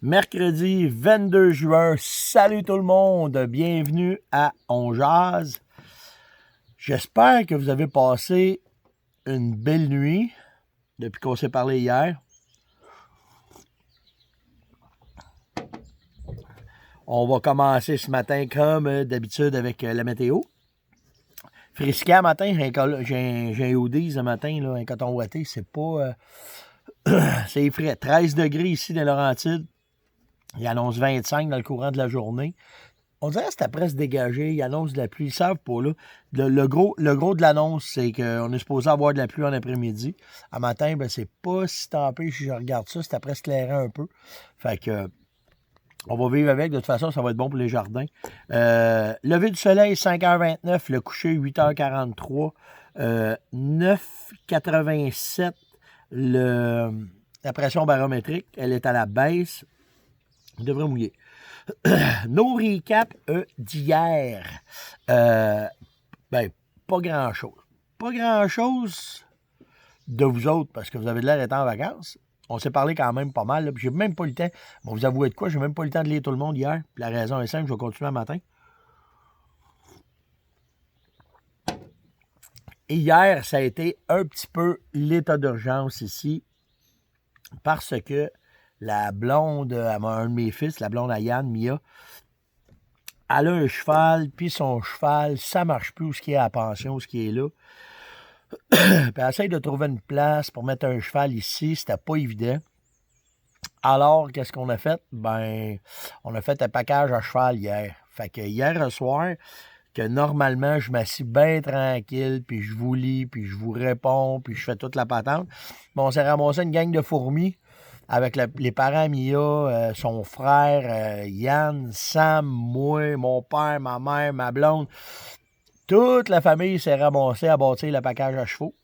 Mercredi 22 juin, salut tout le monde, bienvenue à On Jase. J'espère que vous avez passé une belle nuit depuis qu'on s'est parlé hier. On va commencer ce matin comme d'habitude avec la météo. Frisquet matin, j'ai un hoodie ce matin, là, un coton ouaté, c'est pas... c'est frais. 13 degrés ici dans Laurentides. Il annonce 25 dans le courant de la journée. On dirait que c'était presque dégagé. Il annonce de la pluie. Ils savent pas, là. Le gros de l'annonce, c'est qu'on est supposé avoir de la pluie en après-midi. À matin, ben, c'est pas si tempé. Si je regarde ça, c'était presque éclairant un peu. Fait que, on va vivre avec. De toute façon, ça va être bon pour les jardins. Lever du soleil, 5h29. Le coucher, 8h43. 9,87. La pression barométrique, elle est à la baisse. On devrait mouiller. Nos recaps d'hier. Ben, pas grand-chose. Pas grand-chose de vous autres, parce que vous avez de l'air d'être en vacances. On s'est parlé quand même pas mal. Là, puis j'ai même pas eu le temps. Bon, vous avouez de quoi? J'ai même pas eu le temps de lire tout le monde hier. Puis la raison est simple, je vais continuer un matin. Et hier, ça a été un petit peu l'état d'urgence ici, parce que la blonde à un de mes fils, la blonde à Yann, Mia, elle a un cheval, puis son cheval, ça marche plus où ce qui est à la pension, où ce qui est là. Puis elle essaye de trouver une place pour mettre un cheval ici, c'était pas évident. Alors, qu'est-ce qu'on a fait? Ben, on a fait un package à cheval hier. Fait que hier soir, que normalement, je m'assis bien tranquille, puis je vous lis, puis je vous réponds, puis je fais toute la patente. Bon, on s'est ramassé une gang de fourmis avec les parents Mia, son frère Yann, Sam, moi, mon père, ma mère, ma blonde. Toute la famille s'est ramassée à bâtir le package à chevaux.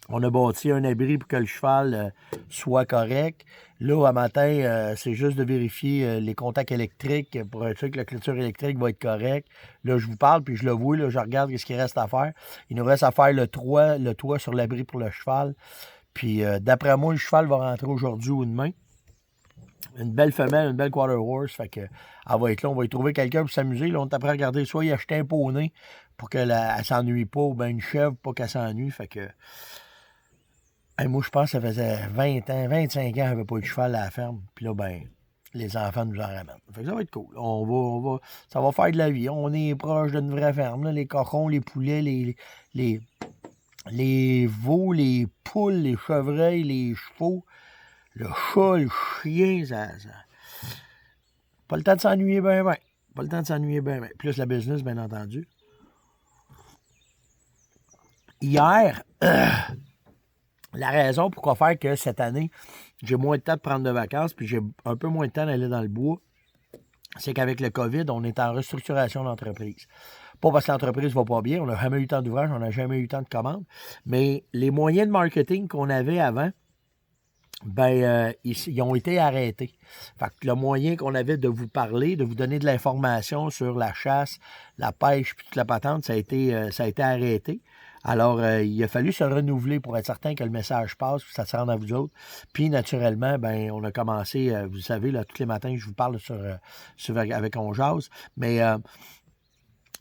On a bâti un abri pour que le cheval soit correct. Là, à matin, c'est juste de vérifier les contacts électriques pour être sûr que la clôture électrique va être correcte. Là, je vous parle, puis je le vois, là, je regarde ce qu'il reste à faire. Il nous reste à faire le toit sur l'abri pour le cheval. Puis, d'après moi, le cheval va rentrer aujourd'hui ou demain. Une belle femelle, une belle quarter horse. Fait que, elle va être là. On va y trouver quelqu'un pour s'amuser. Là, on est après à regarder soit y acheter un poney pour qu'elle ne s'ennuie pas, ou bien une chèvre pour qu'elle s'ennuie. Fait que, moi, je pense que ça faisait 20 ans, 25 ans, j'avais pas eu de cheval à la ferme. Puis là, ben, les enfants nous en ramènent. Fait que ça va être cool. Ça va faire de la vie. On est proche d'une vraie ferme. Là. Les cochons, les poulets, les veaux, les poules, les chevreuils, les chevaux, le chat, le chien, ça. Pas le temps de s'ennuyer bien. Pas le temps de s'ennuyer bien. Plus la business, bien entendu. Hier, la raison pourquoi faire que cette année, j'ai moins de temps de prendre de vacances, puis j'ai un peu moins de temps d'aller dans le bois, c'est qu'avec le COVID, on est en restructuration d'entreprise. Pas parce que l'entreprise va pas bien, on n'a jamais eu tant d'ouvrages, on n'a jamais eu tant de commandes, mais les moyens de marketing qu'on avait avant, ben, ils ont été arrêtés. Fait que le moyen qu'on avait de vous parler, de vous donner de l'information sur la chasse, la pêche, puis toute la patente, ça a été arrêté. Alors, il a fallu se renouveler pour être certain que le message passe, puis ça se rende à vous autres. Puis, naturellement, ben, on a commencé, vous savez, là, tous les matins, je vous parle avec On Jase, mais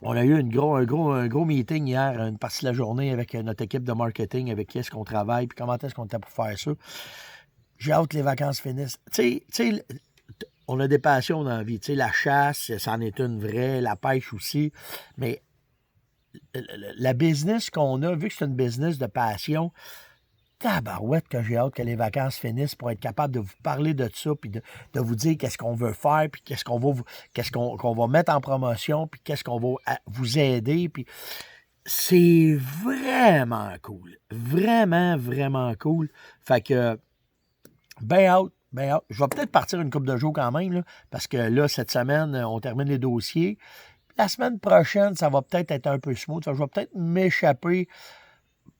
on a eu un gros meeting hier, une partie de la journée avec notre équipe de marketing, avec qui est-ce qu'on travaille, puis comment est-ce qu'on était pour faire ça. J'ai hâte que les vacances finissent. Tu sais, on a des passions dans la vie. Tu sais, la chasse, ça en est une vraie, la pêche aussi, mais la business qu'on a, vu que c'est une business de passion, tabarouette que j'ai hâte que les vacances finissent pour être capable de vous parler de ça, puis de vous dire qu'est-ce qu'on veut faire, puis qu'est-ce qu'on va mettre en promotion, puis qu'est-ce qu'on va vous aider, puis c'est vraiment cool. Vraiment, vraiment cool. Fait que, ben hâte. Je vais peut-être partir une couple de jours quand même, là, parce que là, cette semaine, on termine les dossiers. La semaine prochaine, ça va peut-être être un peu smooth. Je vais peut-être m'échapper,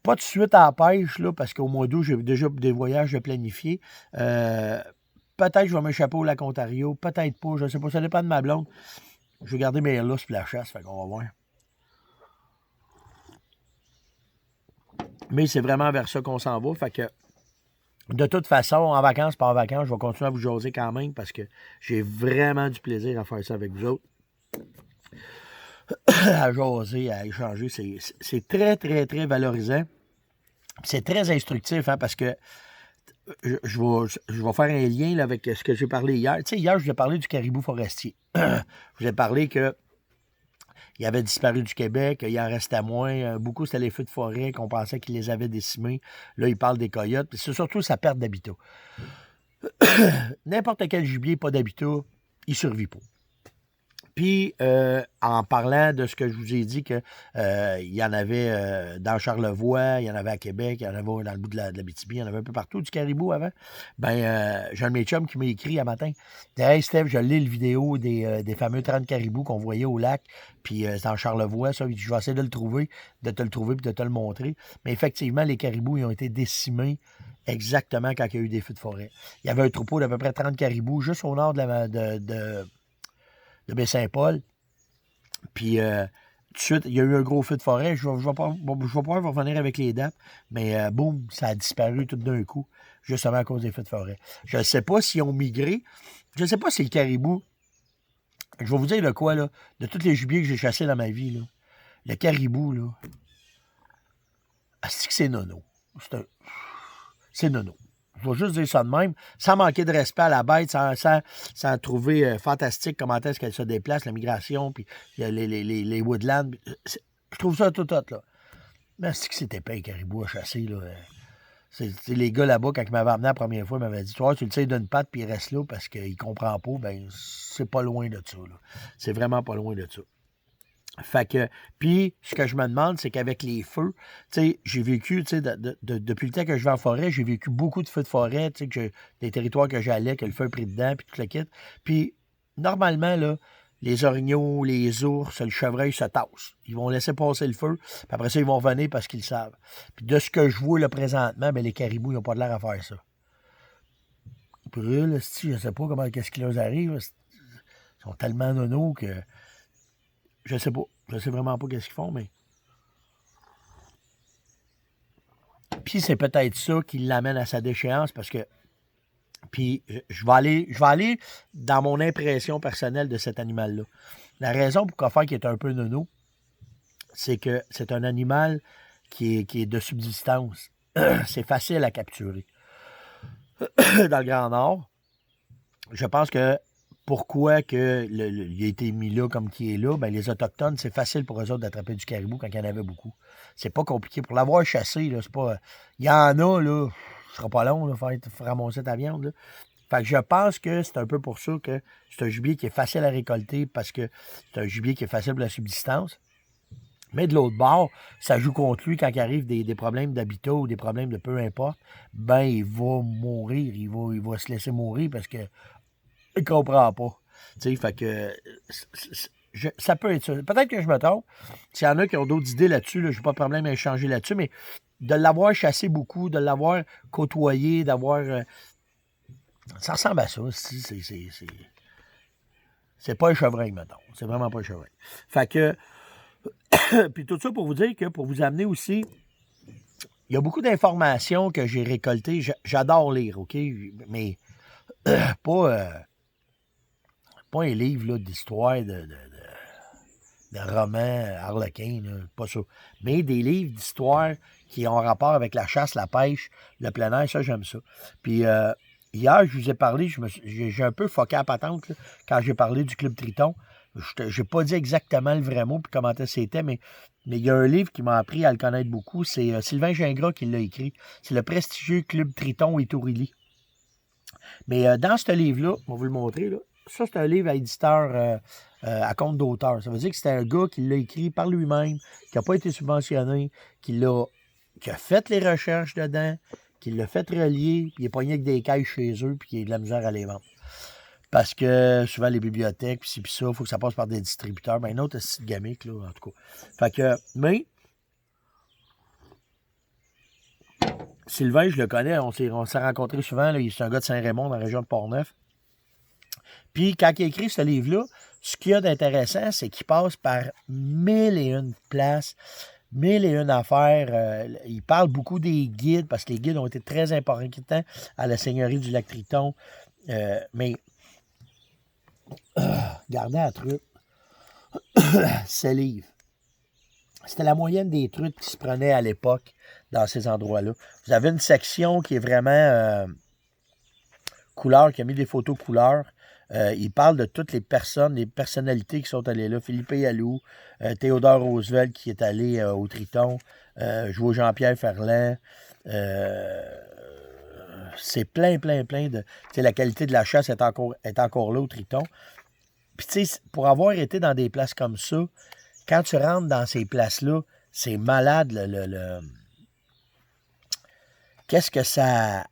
pas de suite à la pêche, là, parce qu'au mois d'août, j'ai déjà des voyages de planifier. Peut-être que je vais m'échapper au lac Ontario, peut-être pas, je ne sais pas, ça dépend de ma blonde. Je vais garder mes lousses pour la chasse, fait qu'on va voir. Mais c'est vraiment vers ça qu'on s'en va, fait que De toute façon, en vacances, pas en vacances, je vais continuer à vous jaser quand même parce que j'ai vraiment du plaisir à faire ça avec vous autres. À jaser, à échanger. C'est très, très, très valorisant. C'est très instructif, hein, parce que je vais faire un lien là, avec ce que j'ai parlé hier. Tu sais, hier, je vous ai parlé du caribou forestier. Je vous ai parlé que il avait disparu du Québec, il en restait moins. Beaucoup, c'était les feux de forêt qu'on pensait qu'ils les avaient décimés. Là, il parle des coyotes. C'est surtout sa perte d'habitat. N'importe quel gibier, pas d'habitat, il ne survit pas. Puis, en parlant de ce que je vous ai dit, qu'il y en avait dans Charlevoix, il y en avait à Québec, il y en avait dans le bout de l'Abitibi, il y en avait un peu partout, du caribou avant. J'ai un de mes chums qui m'a écrit un matin. Il dit, hey Steph, je lis le vidéo des fameux 30 caribous qu'on voyait au lac, puis c'est en Charlevoix, ça. Je vais essayer de le trouver, de te le trouver, puis de te le montrer. Mais effectivement, les caribous, ils ont été décimés exactement quand il y a eu des feux de forêt. Il y avait un troupeau d'à peu près 30 caribous juste au nord de Baie-Saint-Paul. Puis, tout de suite, il y a eu un gros feu de forêt. Je vais pouvoir revenir avec les dates, mais boum, ça a disparu tout d'un coup, justement à cause des feux de forêt. Je ne sais pas s'ils ont migré. Je ne sais pas si le caribou. Je vais vous dire de quoi, là. De tous les gibiers que j'ai chassés dans ma vie, là. Le caribou, là. C'est que c'est nono. C'est nono. Je vais juste dire ça de même, sans manquer de respect à la bête, sans trouver fantastique comment est-ce qu'elle se déplace, la migration, puis les woodlands. Je trouve ça tout hot, là. Mais c'est que c'était épais, les caribous à chasser, là. C'est les gars là-bas, quand ils m'avaient amené la première fois, ils m'avaient dit, tu vois, tu le tires d'une patte, puis il reste là, parce qu'il comprend pas, ben c'est pas loin de ça, là. C'est vraiment pas loin de ça. Fait que, puis, ce que je me demande, c'est qu'avec les feux, tu sais, j'ai vécu, tu sais, depuis le temps que je vais en forêt, j'ai vécu beaucoup de feux de forêt, tu sais, des territoires que j'allais, que le feu a pris dedans, puis tout le kit. Puis, normalement, là, les orignaux, les ours, le chevreuil se tassent. Ils vont laisser passer le feu, puis après ça, ils vont revenir parce qu'ils le savent. Puis, de ce que je vois là présentement, ben, les caribous, ils n'ont pas l'air à faire ça. Ils brûlent, je sais pas comment, qu'est-ce qui leur arrive. Ils sont tellement nonos que. Je sais pas. Je sais vraiment pas qu'est-ce qu'ils font, mais. Puis c'est peut-être ça qui l'amène à sa déchéance parce que. Puis je vais aller dans mon impression personnelle de cet animal-là. La raison pourquoi faire qu'il est un peu nono, c'est que c'est un animal qui est de subsistance. C'est facile à capturer. Dans le Grand Nord, je pense que pourquoi que il a été mis là comme qui est là, ben les Autochtones, c'est facile pour eux autres d'attraper du caribou quand il y en avait beaucoup. C'est pas compliqué. Pour l'avoir chassé, là, c'est pas. Il y en a, là. Ce sera pas long, là, faire ramasser ta viande. Là. Fait que je pense que c'est un peu pour ça que c'est un gibier qui est facile à récolter parce que c'est un gibier qui est facile pour la subsistance. Mais de l'autre bord, ça joue contre lui quand il arrive des problèmes d'habitat ou des problèmes de peu importe, ben il va mourir, il va se laisser mourir parce que il comprend pas. Tu sais, fait que ça peut être ça. Peut-être que je me trompe. S'il y en a qui ont d'autres idées là-dessus, là, je n'ai pas de problème à échanger là-dessus, mais de l'avoir chassé beaucoup, de l'avoir côtoyé, d'avoir. Ça ressemble à ça. C'est pas un chevreuil, mettons. C'est vraiment pas un chevreuil. Fait que. Puis tout ça pour vous dire que pour vous amener aussi. Il y a beaucoup d'informations que j'ai récoltées. J'adore lire, OK? Mais pas. Pas un livre là, d'histoire de romans harlequins, là, pas ça. Mais des livres d'histoire qui ont rapport avec la chasse, la pêche, le plein air, ça, j'aime ça. Puis hier, je vous ai parlé, j'ai un peu foqué à patente là, quand j'ai parlé du Club Triton. Je n'ai pas dit exactement le vrai mot puis comment c'était, mais il y a un livre qui m'a appris à le connaître beaucoup. C'est Sylvain Gingras qui l'a écrit. C'est le prestigieux Club Triton et Tourilly. Mais dans ce livre-là, on va vous le montrer, là. Ça, c'est un livre à éditeur à compte d'auteur. Ça veut dire que c'est un gars qui l'a écrit par lui-même, qui n'a pas été subventionné, qui a fait les recherches dedans, qui l'a fait relier, puis il est pogné avec des cailles chez eux, puis il a de la misère à les vendre. Parce que souvent, les bibliothèques, puis ça, il faut que ça passe par des distributeurs. Ben, une autre site gamique, là, en tout cas. Fait que, mais, Sylvain, je le connais, on s'est rencontrés souvent, c'est un gars de Saint-Raymond, dans la région de Portneuf. Puis, quand il a écrit ce livre-là, ce qu'il y a d'intéressant, c'est qu'il passe par 1001 places, mille et une affaires. Il parle beaucoup des guides, parce que les guides ont été très importants à la Seigneurie du Lac-Triton. Mais, regardez la truite, ces livres. C'était la moyenne des truites qui se prenaient à l'époque dans ces endroits-là. Vous avez une section qui est vraiment couleur, qui a mis des photos couleurs. Il parle de toutes les personnes, les personnalités qui sont allées là. Philippe Yalou, Théodore Roosevelt qui est allé au Triton, je vois Jean-Pierre Ferland. C'est plein de... La qualité de la chasse est encore là au Triton. Puis tu sais, pour avoir été dans des places comme ça, quand tu rentres dans ces places-là, c'est malade qu'est-ce que ça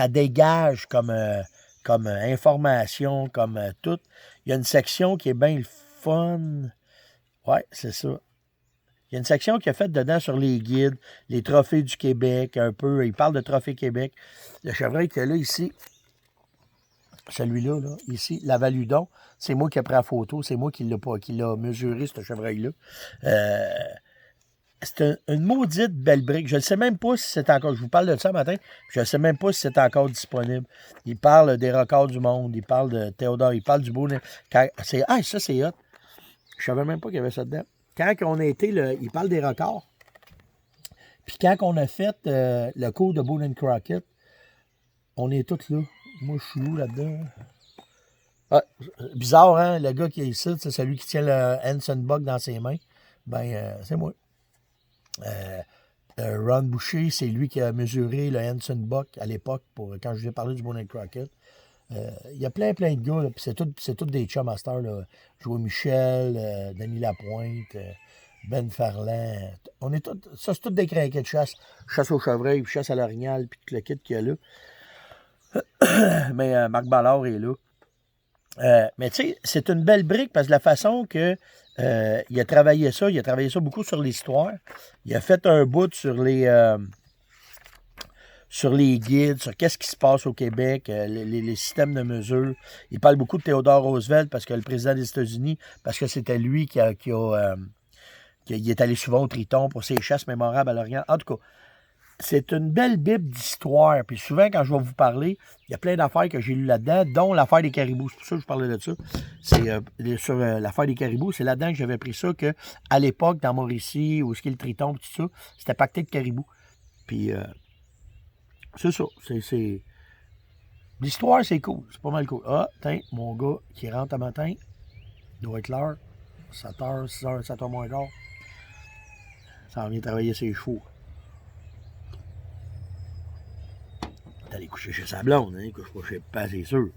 dégage comme information, comme tout. Il y a une section qui est bien le fun. Ouais, c'est ça. Il y a une section qui est faite dedans sur les guides, les trophées du Québec, un peu. Il parle de trophée Québec. Le chevreuil qui est là, ici, celui-là, là, ici, la Valudon, c'est moi qui ai pris la photo, c'est moi qui l'a mesuré, ce chevreuil-là. C'est une maudite belle brique. Je ne sais même pas si c'est encore... Je vous parle de ça matin. Je ne sais même pas si c'est encore disponible. Il parle des records du monde. Il parle de Théodore. Il parle du beau... Ça, c'est hot. Je savais même pas qu'il y avait ça dedans. Quand on a été... il parle des records. Puis quand on a fait le cours de Boone Crockett, on est tous là. Moi, je suis où là-dedans? Ah, bizarre, hein? Le gars qui est ici, c'est celui qui tient le Hanson Buck dans ses mains. Ben, c'est moi. Ron Boucher, c'est lui qui a mesuré le Hanson Buck à l'époque, quand je lui ai parlé du Boone Crockett. Il y a plein de gars, là, puis c'est tous des chums masters. Joe Michel, Denis Lapointe, Ben Ferland. On est tous, ça, c'est tous des crinquets de chasse. Chasse au chevreuil, puis chasse à l'orignal, puis tout le kit qu'il y a là. Mais Marc Ballard est là. Mais tu sais, c'est une belle brique parce que la façon que il a travaillé ça beaucoup sur l'histoire. Il a fait un bout sur les guides, sur qu'est-ce qui se passe au Québec, les systèmes de mesure. Il parle beaucoup de Théodore Roosevelt parce que le président des États-Unis, parce que c'était lui qui est allé souvent au Triton pour ses chasses mémorables à l'Orient. En tout cas, c'est une belle bible d'histoire. Puis souvent, quand je vais vous parler, il y a plein d'affaires que j'ai lues là-dedans, dont l'affaire des caribous. C'est pour ça que je parlais de ça. C'est sur l'affaire des caribous. C'est là-dedans que j'avais pris ça, qu'à l'époque, dans Mauricie, où est-ce qu'il y a le Triton, tout ça, c'était pacté de caribous. Puis, c'est ça. L'histoire, c'est cool. C'est pas mal cool. Ah, tiens, mon gars qui rentre à matin, il doit être l'heure. 7h, 6h, 7h moins quart. Ça en vient travailler ses chevaux. Aller coucher chez sa blonde, hein, couche pas chez pas, c'est sûr.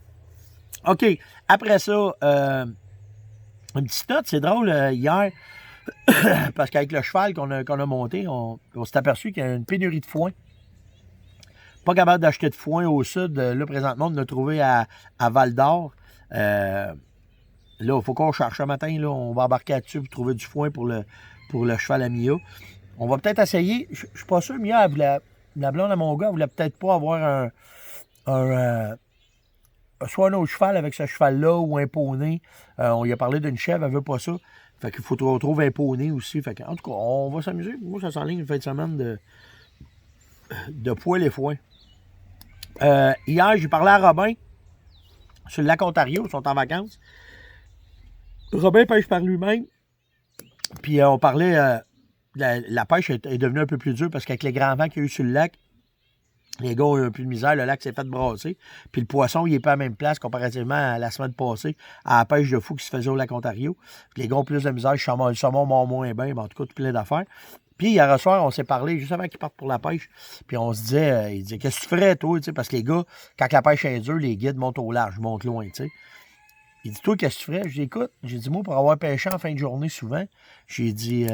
OK, après ça, une petite note, c'est drôle, hier, parce qu'avec le cheval qu'on a monté, on s'est aperçu qu'il y a une pénurie de foin. Pas capable d'acheter de foin au sud. Là, présentement, on l'a trouvé à Val-d'Or. Là, il faut qu'on cherche un matin, là, on va embarquer là-dessus pour trouver du foin pour le cheval à Mia. On va peut-être essayer, je suis pas sûr, Mia, la blonde à mon gars, elle voulait peut-être pas avoir soit un autre cheval avec ce cheval-là ou un poney. On lui a parlé d'une chèvre, elle veut pas ça. Fait qu'il faut qu'on trouve un poney aussi. Fait que, en tout cas, on va s'amuser. Moi, ça s'enligne une fin de semaine de poêle et foin. Hier, j'ai parlé à Robin sur le lac Ontario. Ils sont en vacances. Robin pêche par lui-même. Puis on parlait... la pêche est devenue un peu plus dure parce qu'avec les grands vents qu'il y a eu sur le lac, les gars ont eu un peu de misère, le lac s'est fait brasser. Puis le poisson, il n'est pas à la même place comparativement à la semaine passée, à la pêche de fou qui se faisait au lac Ontario. Puis les gars ont plus de misère, le saumon mord moins bien, mais en tout cas, plein d'affaires. Puis hier soir, on s'est parlé juste avant qu'ils partent pour la pêche. Puis on se disait, il disait, qu'est-ce que tu ferais, toi? Parce que les gars, quand la pêche est dure, les guides montent au large, montent loin, tu sais. Il dit, toi, qu'est-ce que tu ferais? Je dis, écoute, j'ai dit, moi, pour avoir pêché en fin de journée souvent, j'ai dit,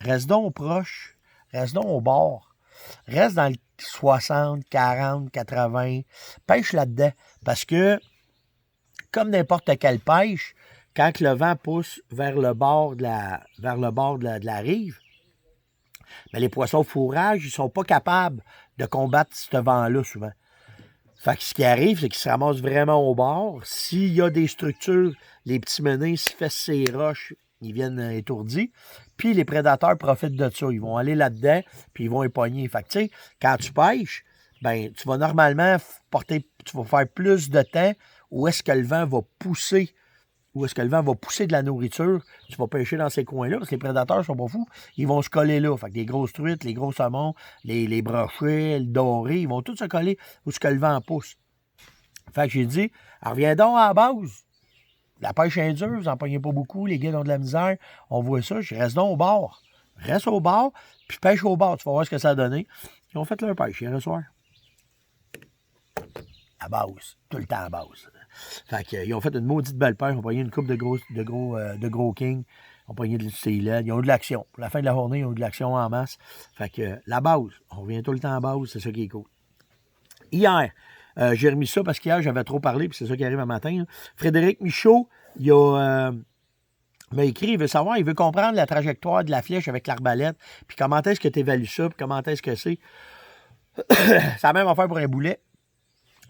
reste donc proche, reste donc au bord, reste dans le 60, 40, 80, pêche là-dedans. Parce que, comme n'importe quelle pêche, quand le vent pousse vers le bord de la rive, bien, les poissons fourrage, ils ne sont pas capables de combattre ce vent-là souvent. Fait que ce qui arrive, c'est qu'ils se ramassent vraiment au bord. S'il y a des structures, les petits menins, s'ils fessent ces roches, Ils viennent étourdis. Puis les prédateurs profitent de ça. Ils vont aller là-dedans, puis ils vont épogner. Fait que, tu sais, quand tu pêches, ben, tu vas normalement tu vas faire plus de temps où est-ce que le vent va pousser. Où est-ce que le vent va pousser de la nourriture. Tu vas pêcher dans ces coins-là, parce que les prédateurs sont pas fous. Ils vont se coller là. Fait que les grosses truites, les gros saumons, les brochets, le doré, ils vont tous se coller où est-ce que le vent pousse. Fait que j'ai dit, reviens donc à la base. La pêche est dure, vous n'en pognez pas beaucoup, les gars ont de la misère. On voit ça, je reste donc au bord. Reste au bord, puis pêche au bord. Tu vas voir ce que ça a donné. Ils ont fait leur pêche hier soir. À base. Tout le temps à base. Fait qu'ils ont fait une maudite belle pêche. Ils ont pogné une coupe de gros king. Ils ont pogné de l'île. Ils ont eu de l'action. Pour la fin de la journée, ils ont eu de l'action en masse. Fait que la base. On revient tout le temps à base. C'est ça qui est cool. Hier, j'ai remis ça parce qu'hier, j'avais trop parlé, puis c'est ça qui arrive un matin. Hein. Frédéric Michaud, m'a écrit, il veut savoir, il veut comprendre la trajectoire de la flèche avec l'arbalète, puis comment est-ce que tu évalues ça, puis comment est-ce que c'est. C'est la même affaire pour un boulet.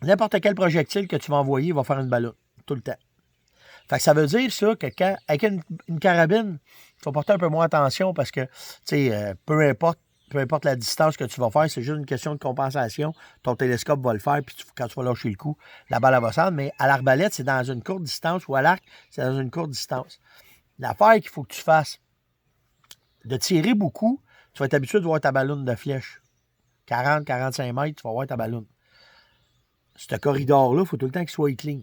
N'importe quel projectile que tu vas envoyer, il va faire une ballonne, tout le temps. Fait que ça veut dire ça que quand, avec une carabine, il faut porter un peu moins attention parce que, tu sais, peu importe la distance que tu vas faire, c'est juste une question de compensation. Ton télescope va le faire, puis quand tu vas lâcher le coup, la balle va s'en. Mais à l'arbalète, c'est dans une courte distance, ou à l'arc, c'est dans une courte distance. L'affaire qu'il faut que tu fasses, de tirer beaucoup, tu vas être habitué de voir ta ballonne de flèche. 40-45 mètres, tu vas voir ta ballonne. Ce corridor-là, il faut tout le temps qu'il soit clean.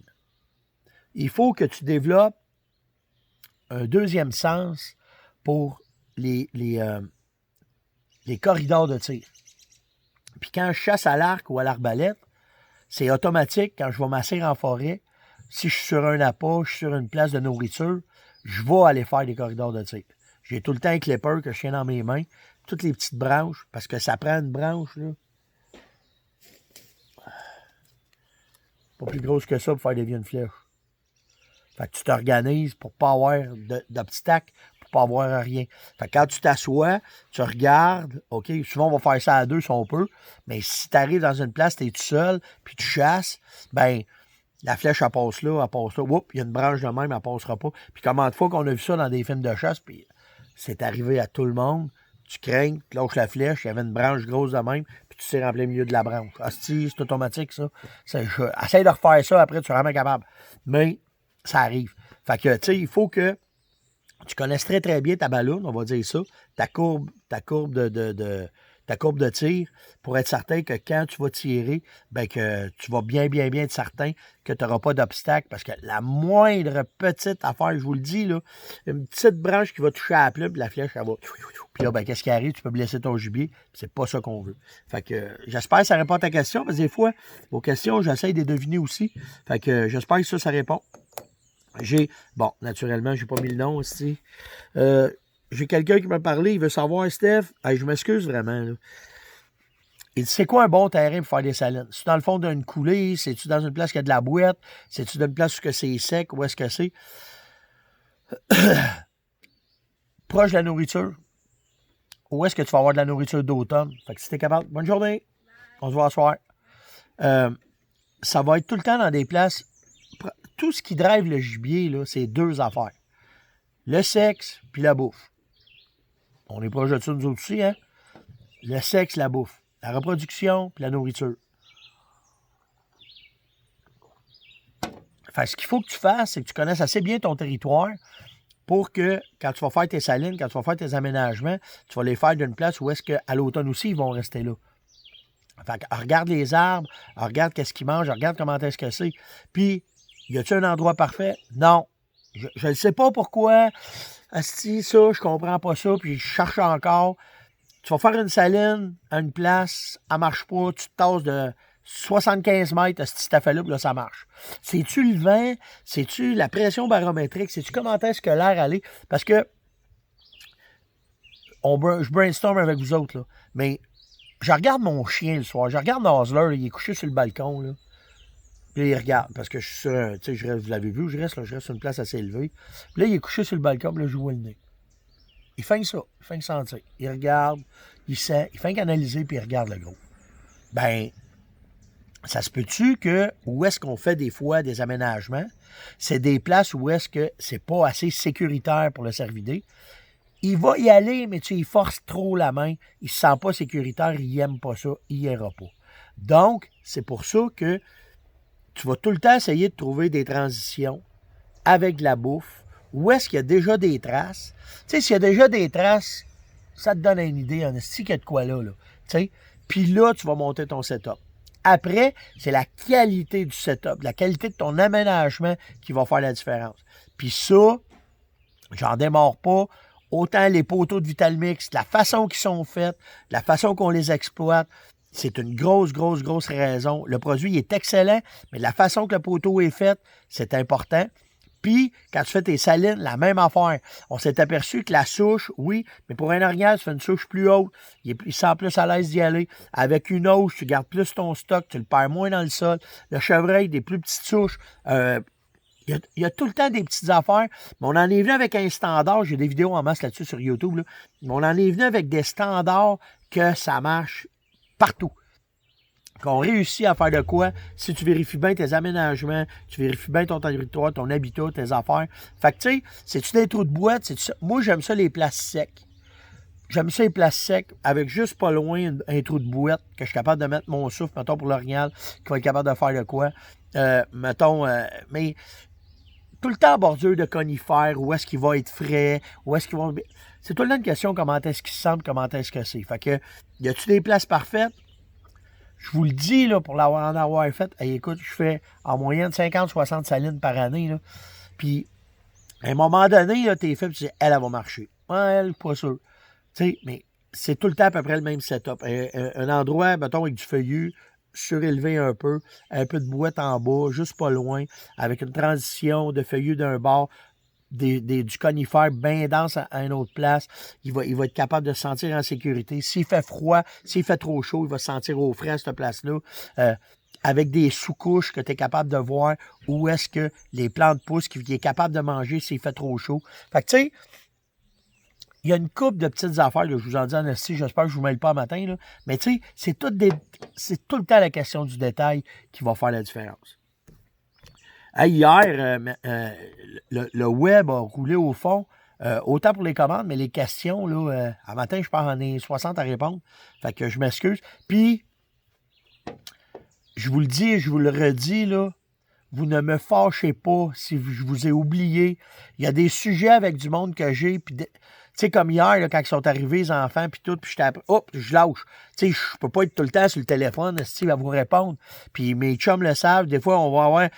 Il faut que tu développes un deuxième sens pour les corridors de tir. Puis quand je chasse à l'arc ou à l'arbalète, c'est automatique quand je vais m'asseoir en forêt. Si je suis sur un appât, je suis sur une place de nourriture, je vais aller faire des corridors de tir. J'ai tout le temps un clipper que je tiens dans mes mains, toutes les petites branches, parce que ça prend une branche, là. Pas plus grosse que ça pour faire dévier une flèche. Fait que tu t'organises pour pas avoir d'obstacle, pour pas avoir rien. Fait que quand tu t'assois, tu regardes, OK, souvent on va faire ça à deux si on peut, mais si tu arrives dans une place, tu es tout seul, puis tu chasses, ben la flèche, elle passe là, oups, il y a une branche de même, elle passera pas. Puis combien de fois qu'on a vu ça dans des films de chasse, puis c'est arrivé à tout le monde, tu craignes, tu lâches la flèche, il y avait une branche grosse de même, puis tu tires en plein milieu de la branche. Asti, c'est automatique, ça. Essaye de refaire ça, après, tu seras vraiment capable. Mais ça arrive. Fait que, tu sais, il faut que tu connaisses très, très bien ta ballonne, on va dire ça, ta courbe de tir, pour être certain que quand tu vas tirer, ben que tu vas bien être certain que tu n'auras pas d'obstacle, parce que la moindre petite affaire, je vous le dis, là, une petite branche qui va toucher à la plume, puis la flèche, elle va... Puis là, ben, qu'est-ce qui arrive? Tu peux blesser ton gibier, c'est pas ça qu'on veut. Fait que j'espère que ça répond à ta question, parce que des fois, vos questions, j'essaie de les deviner aussi. Fait que j'espère que ça répond. Naturellement, j'ai pas mis le nom aussi. J'ai quelqu'un qui m'a parlé, il veut savoir, Steph, je m'excuse vraiment, là. Il dit, c'est quoi un bon terrain pour faire des salines? C'est-tu dans le fond d'une coulée? C'est-tu dans une place qui a de la boîte? C'est-tu dans une place où c'est sec? Où est-ce que c'est? Proche de la nourriture. Où est-ce que tu vas avoir de la nourriture d'automne? Fait que si t'es capable, bonne journée. On se voit ce soir. Ça va être tout le temps dans des places. Tout ce qui drive le gibier, là, c'est deux affaires. Le sexe puis la bouffe. On est proche de ça, nous autres aussi, hein? Le sexe, la bouffe. La reproduction puis la nourriture. Fait que ce qu'il faut que tu fasses, c'est que tu connaisses assez bien ton territoire pour que, quand tu vas faire tes salines, quand tu vas faire tes aménagements, tu vas les faire d'une place où est-ce qu'à l'automne aussi, ils vont rester là. Fait que regarde les arbres, regarde qu'est-ce qu'ils mangent, regarde comment est-ce que c'est. Puis, y a-tu un endroit parfait? Non. Je ne sais pas pourquoi. Asti, ça, je comprends pas ça, puis je cherche encore. Tu vas faire une saline à une place, elle marche pas, tu te tasses de 75 mètres, asti, t'as fait là, puis là, ça marche. C'est-tu le vent? C'est-tu la pression barométrique? C'est-tu comment est-ce que l'air allait? Parce que je brainstorm avec vous autres, là. Mais je regarde mon chien le soir. Je regarde Nosler, il est couché sur le balcon, là. Puis là, il regarde, parce que je suis sur, tu sais, vous l'avez vu, je reste sur une place assez élevée. Puis là, il est couché sur le balcon, puis là, je vois le nez. Il fait ça, il fait sentir. Il regarde, il sent, il fait qu'analyser, puis il regarde le gros. Ben, Ça se peut-tu que, où est-ce qu'on fait des fois des aménagements, c'est des places où est-ce que c'est pas assez sécuritaire pour le cervidé. Il va y aller, mais tu y forces trop la main, il se sent pas sécuritaire, il aime pas ça, il ira pas. Donc, c'est pour ça que tu vas tout le temps essayer de trouver des transitions avec de la bouffe, où est-ce qu'il y a déjà des traces. Tu sais, s'il y a déjà des traces, ça te donne une idée, en esti qu'il y a de quoi là. Tu sais, puis là, tu vas monter ton setup. Après, c'est la qualité du setup, la qualité de ton aménagement qui va faire la différence. Puis ça, j'en démarre pas. Autant les poteaux de Vitalmix, la façon qu'ils sont faits, la façon qu'on les exploite, c'est une grosse raison. Le produit est excellent, mais la façon que le poteau est fait, c'est important. Puis, quand tu fais tes salines, la même affaire. On s'est aperçu que la souche, oui, mais pour un orignal, tu fais une souche plus haute. Il sent plus à l'aise d'y aller. Avec une hauche, tu gardes plus ton stock, tu le perds moins dans le sol. Le chevreuil, des plus petites souches. Il y a tout le temps des petites affaires, mais on en est venu avec un standard. J'ai des vidéos en masse là-dessus sur YouTube. Là. Mais on en est venu avec des standards que ça marche partout. Qu'on réussit à faire de quoi si tu vérifies bien tes aménagements, tu vérifies bien ton territoire, ton habitat, tes affaires. Fait que, tu sais, c'est-tu des trous de boîte? Moi, j'aime ça les places secs. J'aime ça les places secs avec juste pas loin un trou de boîte que je suis capable de mettre mon souffle, mettons, pour l'orignal, qui va être capable de faire de quoi. Mais tout le temps en bordure de conifères, où est-ce qu'il va être frais, où est-ce qu'il va... C'est tout le temps une question comment est-ce qu'il se sent, comment est-ce que c'est. Fait que, y a-tu des places parfaites? Je vous le dis, là, pour en avoir fait, hey, écoute, je fais en moyenne 50-60 salines par année, là. Puis, à un moment donné, là, t'es fait, tu dis, elle va marcher. Ouais, elle, pas sûr. Tu sais, mais c'est tout le temps à peu près le même setup. Un endroit, mettons, avec du feuillu, surélevé un peu de boîte en bas, juste pas loin, avec une transition de feuillu d'un bord, du conifère bien dense à une autre place. Il va être capable de se sentir en sécurité. S'il fait froid, s'il fait trop chaud, il va se sentir au frais à cette place-là. Avec des sous-couches que tu es capable de voir où est-ce que les plantes poussent, qu'il est capable de manger s'il fait trop chaud. Fait que tu sais, il y a une couple de petites affaires, là, je vous en dis en esti, j'espère que je ne vous mêle pas matin, là, mais tu sais, c'est tout le temps la question du détail qui va faire la différence. Hier, le web a roulé au fond, autant pour les commandes, mais les questions, là, à matin, je pense en ai 60 à répondre. Fait que je m'excuse. Puis, je vous le dis et je vous le redis, là, vous ne me fâchez pas si je vous ai oublié. Il y a des sujets avec du monde que j'ai, puis tu sais, comme hier, là, quand ils sont arrivés, les enfants, puis tout, puis j'étais après, hop, je lâche. Tu sais, je peux pas être tout le temps sur le téléphone, Steve va vous répondre. Puis mes chums le savent, des fois, on va avoir,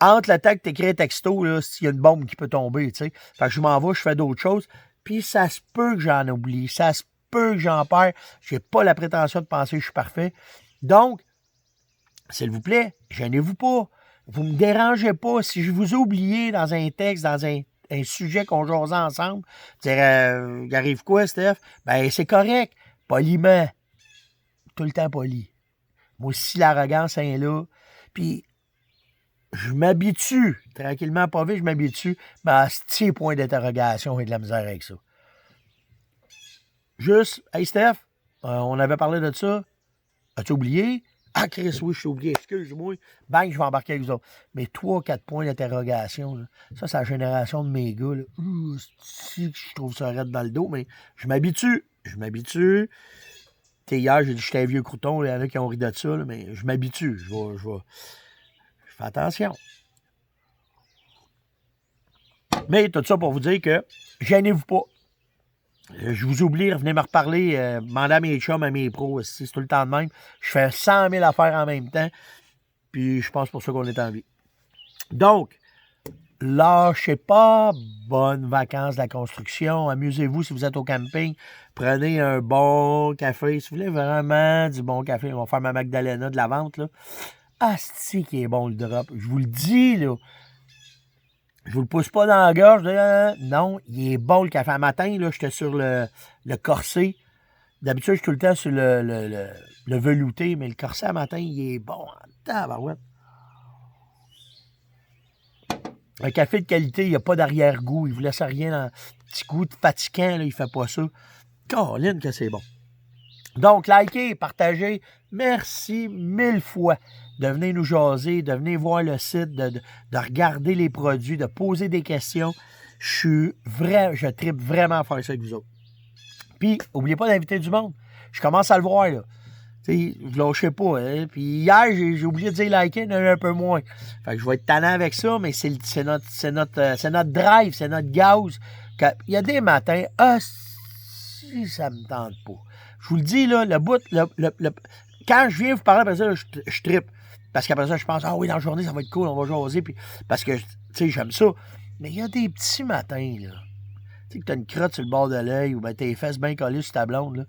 entre le temps que t'écris un texto, là, s'il y a une bombe qui peut tomber, tu sais. Fait que je m'en vais, je fais d'autres choses, puis ça se peut que j'en oublie, ça se peut que j'en perds. J'ai pas la prétention de penser que je suis parfait. Donc, s'il vous plaît, gênez-vous pas. Vous ne me dérangez pas. Si je vous ai oublié dans un texte, dans un sujet qu'on jasait ensemble, dire, il arrive quoi, Steph? Ben, c'est correct. Poliment. Tout le temps poli. Moi aussi, l'arrogance est là. Puis, je m'habitue. Tranquillement, pas vite, je m'habitue. Mais à ce point d'interrogation et de la misère avec ça. Juste, hey, Steph, on avait parlé de ça. As-tu oublié? Ah, Chris, oui, je suis oublié, excuse-moi. Bang, je vais embarquer avec vous autres. Mais 3-4 points d'interrogation, là, ça, c'est la génération de mes gars. Là. Si je trouve ça raide dans le dos, mais je m'habitue. Je m'habitue. Hier, j'ai dit que j'étais un vieux crouton. Il y en a qui ont ri de ça, là, mais je m'habitue. Je fais attention. Mais tout ça pour vous dire que gênez-vous pas. Je vous oublie, revenez me reparler, demandez à mes chums, à mes pros, c'est tout le temps de même. Je fais 100 000 affaires en même temps, puis je pense pour ça qu'on est en vie. Donc, lâchez pas, bonnes vacances de la construction, amusez-vous si vous êtes au camping, prenez un bon café, si vous voulez vraiment du bon café, on va faire ma Magdalena de la vente, là. Asti qui est bon le drop, je vous le dis, là. Je vous le pousse pas dans la gorge. Non, il est bon le café. À matin, là, j'étais sur le corset. D'habitude, je suis tout le temps sur le velouté, mais le corset à matin, il est bon. Tabarouette. Un café de qualité, il n'y a pas d'arrière-goût. Il ne vous laisse rien dans petit goût de fatigant. Là, il ne fait pas ça. Caroline, que c'est bon. Donc, likez, partagez. Merci 1000 fois de venir nous jaser, de venir voir le site, de regarder les produits, de poser des questions. Je tripe vraiment à faire ça avec vous autres. Puis, n'oubliez pas d'inviter du monde. Je commence à le voir, là. Tu sais, je lâchez pas. Hein? Puis hier, j'ai oublié de dire liker, il y en a un peu moins. Fait que je vais être tannant avec ça, mais c'est notre drive, c'est notre gaz. Il y a des matins, si ça me tente pas. Je vous le dis, là, quand je viens vous parler après ça, là, je trippe. Parce qu'après ça, je pense, ah oui, dans la journée, ça va être cool, on va jaser. Puis, parce que, tu sais, j'aime ça. Mais il y a des petits matins, là. Tu sais, que t'as une crotte sur le bord de l'œil ou ben tes fesses bien collées sur ta blonde, là.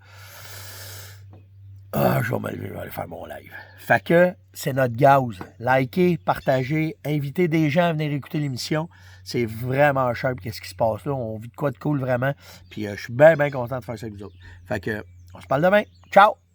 Ah, je vais me lever, je vais aller faire mon live. Fait que c'est notre gaz. Likez, partagez, invitez des gens à venir écouter l'émission. C'est vraiment sharp qu'est-ce qui se passe là. On vit de quoi de cool vraiment. Puis je suis bien, bien content de faire ça avec vous autres. Fait que on se parle demain. Ciao!